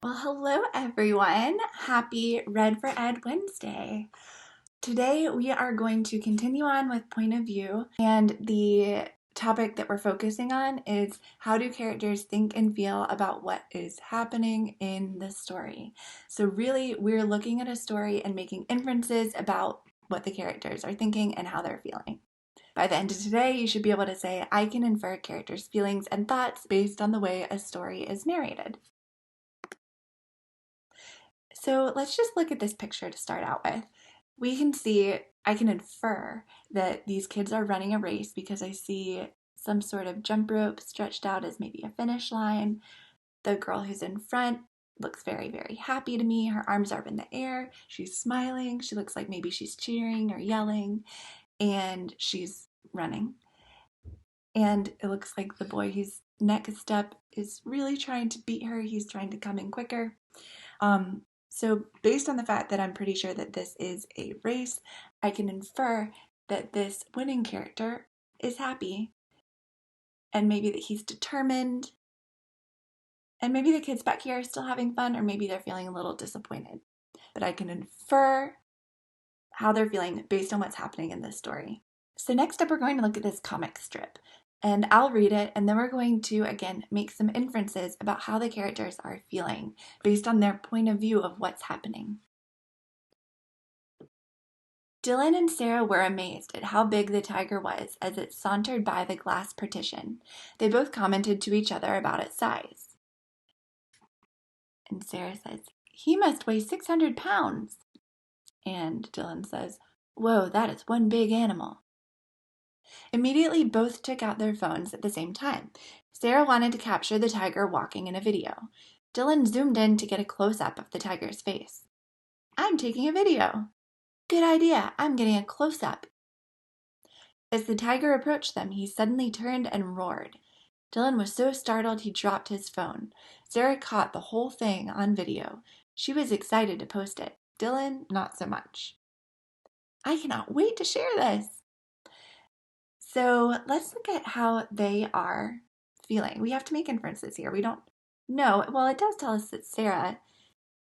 Well, hello everyone. Happy Read for Ed Wednesday. Today we are going to continue on with point of view, and the topic that we're focusing on is how do characters think and feel about what is happening in the story. So really, we're looking at a story and making inferences about what the characters are thinking and how they're feeling. By the end of today, you should be able to say, I can infer characters' feelings and thoughts based on the way a story is narrated. So let's just look at this picture to start out with. We can see, I can infer that these kids are running a race because I see some sort of jump rope stretched out as maybe a finish line. The girl who's in front looks very, very happy to me. Her arms are up in the air. She's smiling. She looks like maybe she's cheering or yelling, and she's running. And it looks like the boy who's next up is really trying to beat her. He's trying to come in quicker. So based on the fact that I'm pretty sure that this is a race, I can infer that this winning character is happy, and maybe that he's determined, and maybe the kids back here are still having fun, or maybe they're feeling a little disappointed. But I can infer how they're feeling based on what's happening in this story. So next up, we're going to look at this comic strip. And I'll read it, and then we're going to, again, make some inferences about how the characters are feeling based on their point of view of what's happening. Dylan and Sarah were amazed at how big the tiger was as it sauntered by the glass partition. They both commented to each other about its size. And Sarah says, "He must weigh 600 pounds." And Dylan says, "Whoa, that is one big animal." Immediately, both took out their phones at the same time. Sarah wanted to capture the tiger walking in a video. Dylan zoomed in to get a close-up of the tiger's face. "I'm taking a video." "Good idea. I'm getting a close-up." As the tiger approached them, he suddenly turned and roared. Dylan was so startled he dropped his phone. Sarah caught the whole thing on video. She was excited to post it. Dylan, not so much. "I cannot wait to share this." So let's look at how they are feeling. We have to make inferences here. We don't know. Well, it does tell us that Sarah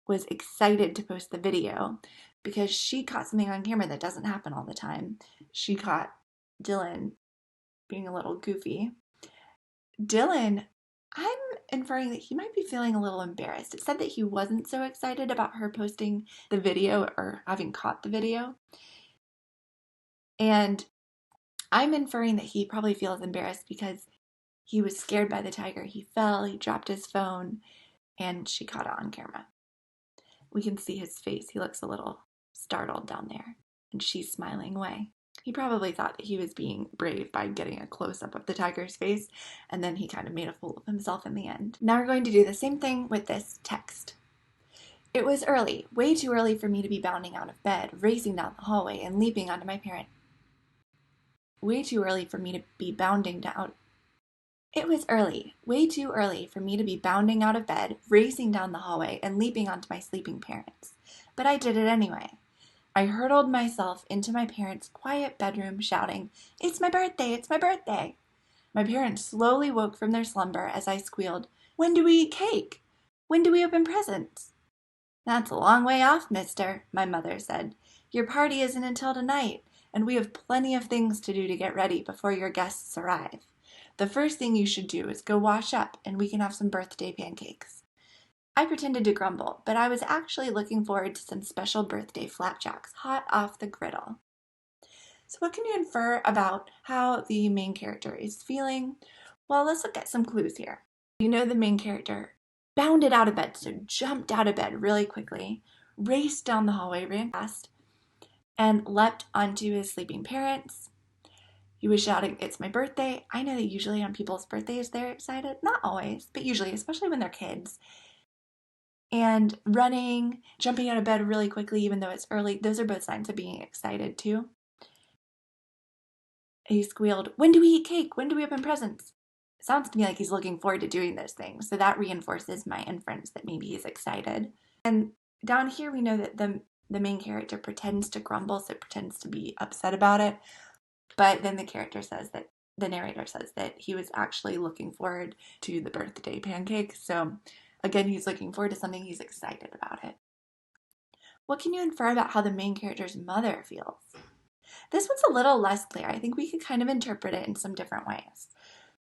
was excited to post the video because she caught something on camera that doesn't happen all the time. She caught Dylan being a little goofy. Dylan, I'm inferring that he might be feeling a little embarrassed. It said that he wasn't so excited about her posting the video or having caught the video. And I'm inferring that he probably feels embarrassed because he was scared by the tiger. He fell, he dropped his phone, and she caught it on camera. We can see his face. He looks a little startled down there, and she's smiling away. He probably thought that he was being brave by getting a close-up of the tiger's face, and then he kind of made a fool of himself in the end. Now we're going to do the same thing with this text. "It was early, way too early for me to be bounding out of bed, racing down the hallway, and leaping onto my parent. Way too early for me to be bounding down. It was early, way too early for me to be bounding out of bed, racing down the hallway, and leaping onto my sleeping parents. But I did it anyway. I hurtled myself into my parents' quiet bedroom, shouting, 'It's my birthday! It's my birthday!' My parents slowly woke from their slumber as I squealed, 'When do we eat cake? When do we open presents?' 'That's a long way off, mister,' my mother said. 'Your party isn't until tonight, and we have plenty of things to do to get ready before your guests arrive. The first thing you should do is go wash up, and we can have some birthday pancakes.' I pretended to grumble, but I was actually looking forward to some special birthday flapjacks, hot off the griddle." So what can you infer about how the main character is feeling? Well, let's look at some clues here. You know the main character bounded out of bed, so jumped out of bed really quickly, raced down the hallway, ran fast, and leapt onto his sleeping parents. He was shouting, "It's my birthday." I know that usually on people's birthdays they're excited. Not always, but usually, especially when they're kids. And running, jumping out of bed really quickly, even though it's early, those are both signs of being excited too. He squealed, "When do we eat cake? When do we open presents?" It sounds to me like he's looking forward to doing those things, so that reinforces my inference that maybe he's excited. And down here we know that the main character pretends to grumble, so pretends to be upset about it, but then the narrator says that he was actually looking forward to the birthday pancake. So Again, he's looking forward to something. He's excited about it. What can you infer about how the main character's mother feels? This one's a little less clear. I think we could kind of interpret it in some different ways.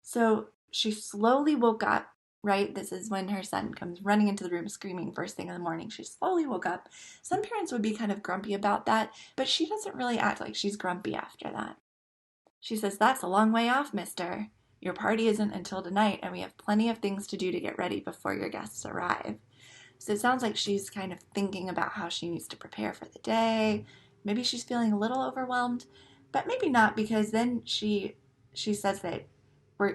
So she slowly woke up, right? This is when her son comes running into the room screaming first thing in the morning. She slowly woke up. Some parents would be kind of grumpy about that, but she doesn't really act like she's grumpy after that. She says, "That's a long way off, mister. Your party isn't until tonight, and we have plenty of things to do to get ready before your guests arrive." So it sounds like she's kind of thinking about how she needs to prepare for the day. Maybe she's feeling a little overwhelmed, but maybe not, because then she says that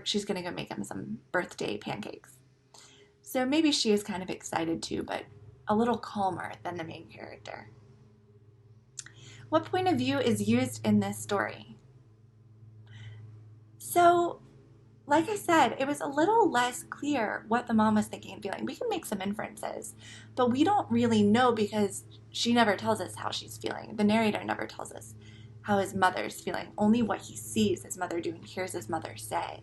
she's going to go make him some birthday pancakes. So maybe she is kind of excited too, but a little calmer than the main character. What point of view is used in this story? So, like I said, it was a little less clear what the mom was thinking and feeling. We can make some inferences, but we don't really know because she never tells us how she's feeling. The narrator never tells us how his mother's feeling, only what he sees his mother do and hears his mother say.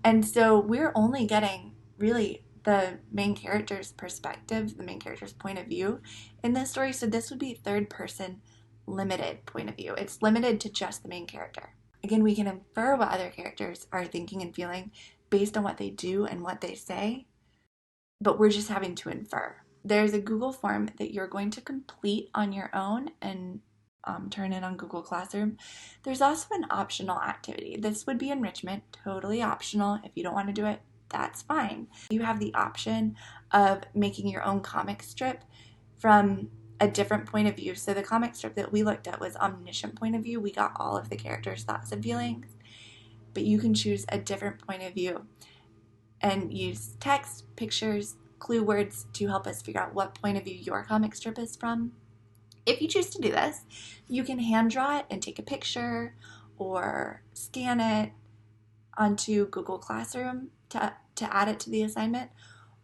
And so we're only getting really the main character's perspective, the main character's point of view in this story. So this would be third person limited point of view. It's limited to just the main character. Again, we can infer what other characters are thinking and feeling based on what they do and what they say, but we're just having to infer. There's a Google form that you're going to complete on your own and turn in on Google Classroom. There's also an optional activity. This would be enrichment, totally optional. If you don't want to do it, that's fine. You have the option of making your own comic strip from a different point of view. So the comic strip that we looked at was omniscient point of view. We got all of the characters' thoughts and feelings, but you can choose a different point of view and use text, pictures, clue words to help us figure out what point of view your comic strip is from. If you choose to do this, you can hand draw it and take a picture or scan it onto Google Classroom to add it to the assignment,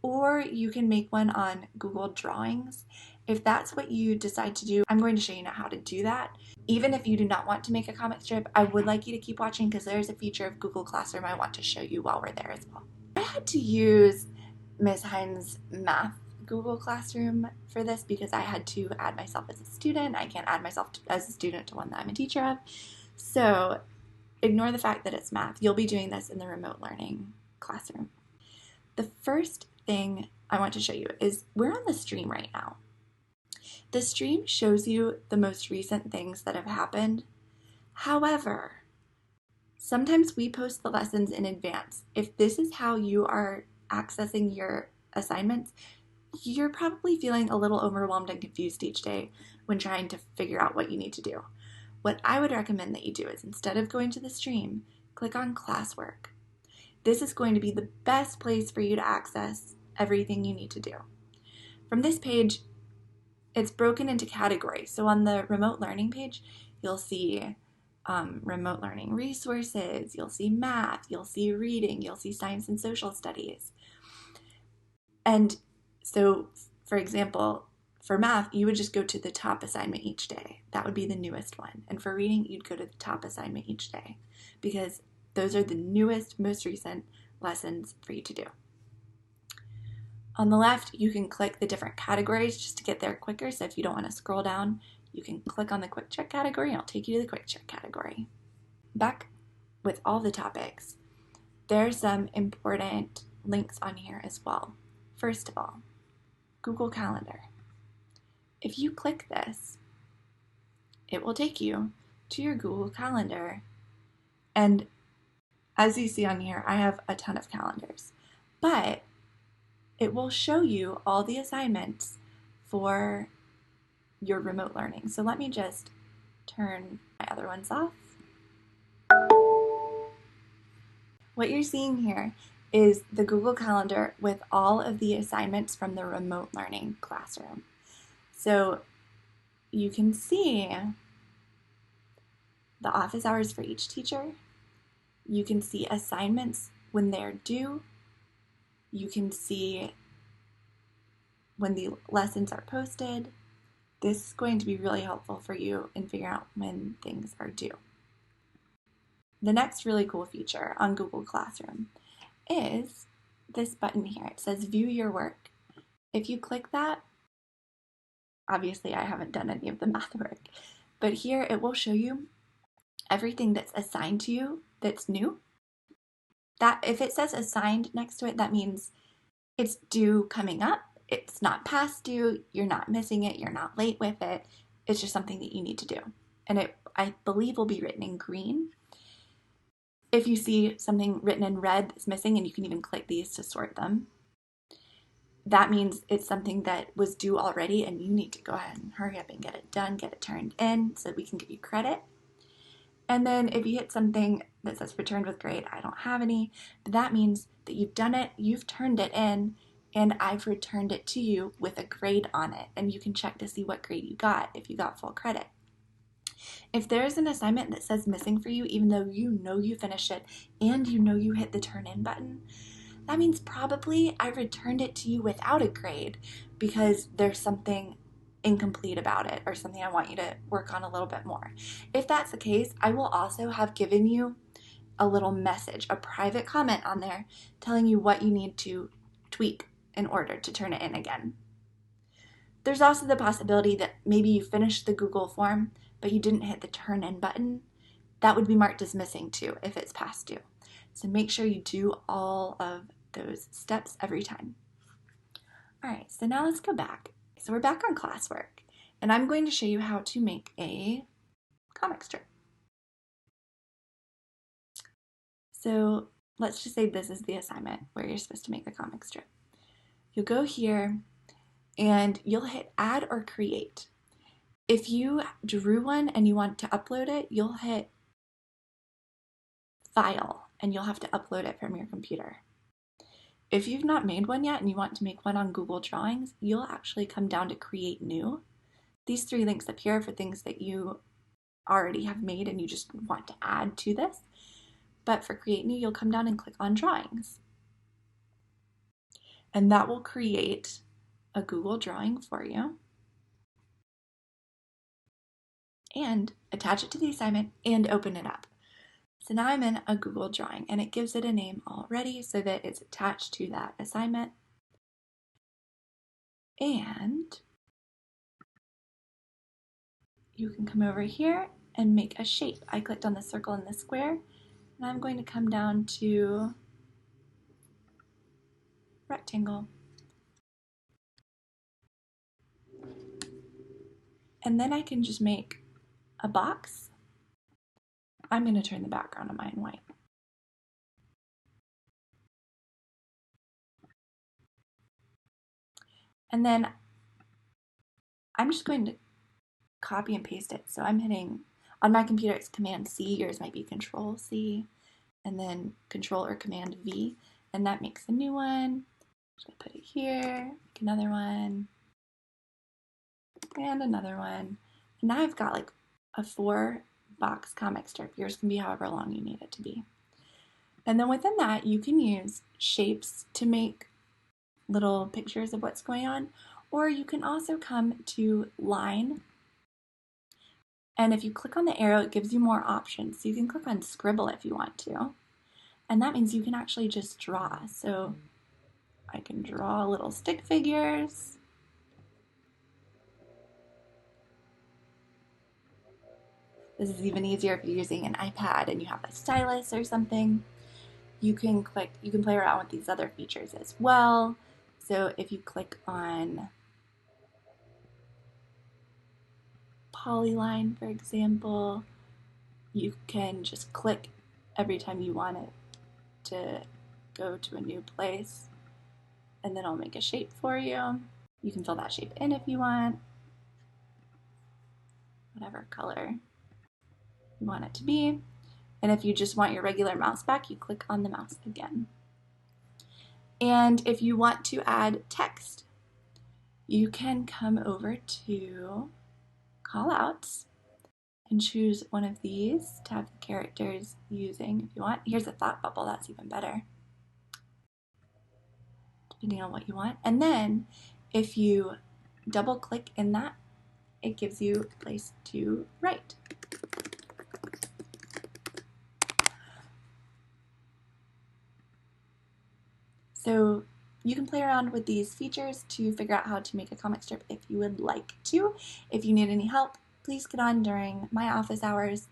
or you can make one on Google Drawings. If that's what you decide to do, I'm going to show you now how to do that. Even if you do not want to make a comic strip, I would like you to keep watching because there's a feature of Google Classroom I want to show you while we're there as well. I had to use Ms. Hines' math Google Classroom for this because I had to add myself as a student. I can't add myself as a student to one that I'm a teacher of. So ignore the fact that it's math. You'll be doing this in the remote learning classroom. The first thing I want to show you is we're on the stream right now. The stream shows you the most recent things that have happened. However, sometimes we post the lessons in advance. If this is how you are accessing your assignments, you're probably feeling a little overwhelmed and confused each day when trying to figure out what you need to do. What I would recommend that you do is instead of going to the stream, click on classwork. This is going to be the best place for you to access everything you need to do. From this page, it's broken into categories. So on the remote learning page, you'll see remote learning resources, you'll see math, you'll see reading, you'll see science and social studies. And so, for example, for math, you would just go to the top assignment each day. That would be the newest one. And for reading, you'd go to the top assignment each day because those are the newest, most recent lessons for you to do. On the left, you can click the different categories just to get there quicker. So if you don't want to scroll down, you can click on the quick check category and it'll take you to the quick check category. Back with all the topics, there's some important links on here as well. First of all, Google Calendar. If you click this, it will take you to your Google Calendar. And as you see on here, I have a ton of calendars, but it will show you all the assignments for your remote learning. So let me just turn my other ones off. What you're seeing here is the Google Calendar with all of the assignments from the remote learning classroom. So you can see the office hours for each teacher. You can see assignments when they're due. You can see when the lessons are posted. This is going to be really helpful for you in figuring out when things are due. The next really cool feature on Google Classroom is this button here. It says view your work. If you click that, obviously I haven't done any of the math work, but here it will show you everything that's assigned to you that's new. That if it says assigned next to it, that means it's due coming up. It's not past due. You're not missing it. You're not late with it. It's just something that you need to do. And it, I believe, will be written in green. If you see something written in red that's missing, and you can even click these to sort them, that means it's something that was due already and you need to go ahead and hurry up and get it done, get it turned in so that we can give you credit. And then if you hit something that says returned with grade, I don't have any, but that means that you've done it, you've turned it in, and I've returned it to you with a grade on it. And you can check to see what grade you got if you got full credit. If there's an assignment that says missing for you, even though you know you finished it and you know you hit the turn in button, that means probably I returned it to you without a grade because there's something incomplete about it or something I want you to work on a little bit more. If that's the case, I will also have given you a little message, a private comment on there telling you what you need to tweak in order to turn it in again. There's also the possibility that maybe you finished the Google form, but you didn't hit the turn in button. That would be marked as missing too if it's past due. So make sure you do all of those steps every time. All right, so now let's go back. So we're back on classwork, and I'm going to show you how to make a comic strip. So let's just say this is the assignment where you're supposed to make the comic strip. You'll go here and you'll hit add or create. If you drew one and you want to upload it, you'll hit file and you'll have to upload it from your computer. If you've not made one yet and you want to make one on Google Drawings, you'll actually come down to create new. These 3 links up here for things that you already have made and you just want to add to this. But for create new, you'll come down and click on drawings. And that will create a Google drawing for you and attach it to the assignment and open it up. So now I'm in a Google drawing and it gives it a name already so that it's attached to that assignment. And you can come over here and make a shape. I clicked on the circle and the square, and I'm going to come down to rectangle. And then I can just make a box. I'm going to turn the background of mine white. And then I'm just going to copy and paste it. So I'm hitting, on my computer it's Command C, yours might be Control C, and then Control or Command V, and that makes a new one. I'm just going to put it here, make another one, and another one. And now I've got like a 4-box comic strip. Yours can be however long you need it to be. And then within that, you can use shapes to make little pictures of what's going on, or you can also come to line. And if you click on the arrow, it gives you more options. So you can click on scribble if you want to. And that means you can actually just draw. So I can draw little stick figures. This is even easier if you're using an iPad and you have a stylus or something. You can play around with these other features as well. So if you click on polyline, for example, you can just click every time you want it to go to a new place, and then I'll make a shape for you. You can fill that shape in if you want, whatever color you want it to be. And if you just want your regular mouse back, you click on the mouse again. And if you want to add text, you can come over to callouts and choose one of these to have the characters using if you want. Here's a thought bubble, that's even better, depending on what you want. And then if you double click in that, it gives you a place to write. So you can play around with these features to figure out how to make a comic strip if you would like to. If you need any help, please get on during my office hours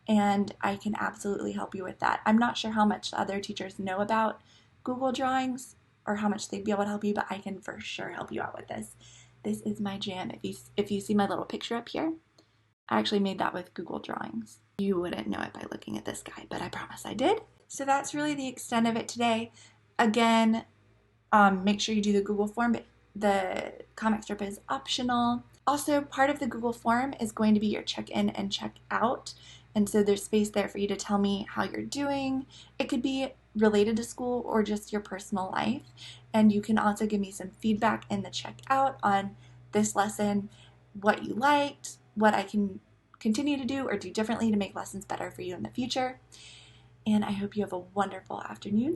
and I can absolutely help you with that. I'm not sure how much other teachers know about Google Drawings or how much they'd be able to help you, but I can for sure help you out with this. This is my jam. If you see my little picture up here, I actually made that with Google Drawings. You wouldn't know it by looking at this guy, but I promise I did. So that's really the extent of it today. Again, make sure you do the Google form, but the comic strip is optional. Also, part of the Google form is going to be your check-in and check-out. And so there's space there for you to tell me how you're doing. It could be related to school or just your personal life. And you can also give me some feedback in the check-out on this lesson, what you liked, what I can continue to do or do differently to make lessons better for you in the future. And I hope you have a wonderful afternoon.